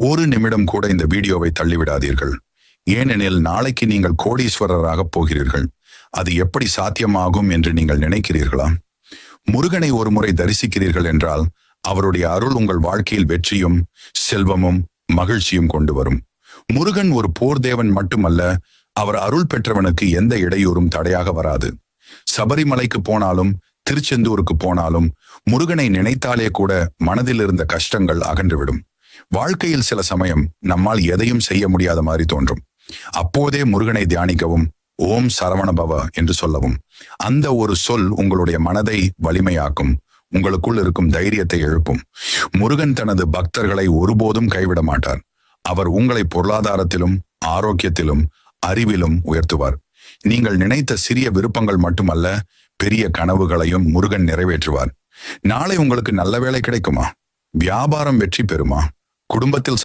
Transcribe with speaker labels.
Speaker 1: ஒரு நிமிடம் கூட இந்த வீடியோவை தள்ளிவிடாதீர்கள். ஏனெனில் நாளைக்கு நீங்கள் கோடீஸ்வரராக போகிறீர்கள். அது எப்படி சாத்தியமாகும் என்று நீங்கள் நினைக்கிறீர்களா? முருகனை ஒரு முறை தரிசிக்கிறீர்கள் என்றால் அவருடைய அருள் உங்கள் வாழ்க்கையில் வெற்றியும் செல்வமும் மகிழ்ச்சியும் கொண்டு வரும். முருகன் ஒரு போர் தேவன் மட்டுமல்ல, அவர் அருள் பெற்றவனுக்கு எந்த இடையூறும் தடையாக வராது. சபரிமலைக்கு போனாலும் திருச்செந்தூருக்கு போனாலும் முருகனை நினைத்தாலே கூட மனதில் இருந்த கஷ்டங்கள் அகன்றுவிடும். வாழ்க்கையில் சில சமயம் நம்மால் எதையும் செய்ய முடியாத மாதிரி தோன்றும். அப்போதே முருகனை தியானிக்கவும், ஓம் சரவணபவ என்று சொல்லவும். அந்த ஒரு சொல் உங்களுடைய மனதை வலிமையாக்கும், உங்களுக்குள் இருக்கும் தைரியத்தை எழுப்பும். முருகன் தனது பக்தர்களை ஒருபோதும் கைவிட மாட்டார். அவர் உங்களை பொருளாதாரத்திலும் ஆரோக்கியத்திலும் அறிவிலும் உயர்த்துவார். நீங்கள் நினைத்த சிறிய விருப்பங்கள் மட்டுமல்ல, பெரிய கனவுகளையும் முருகன் நிறைவேற்றுவார். நாளை உங்களுக்கு நல்ல வேலை கிடைக்குமா? வியாபாரம் வெற்றி பெறுமா? குடும்பத்தில்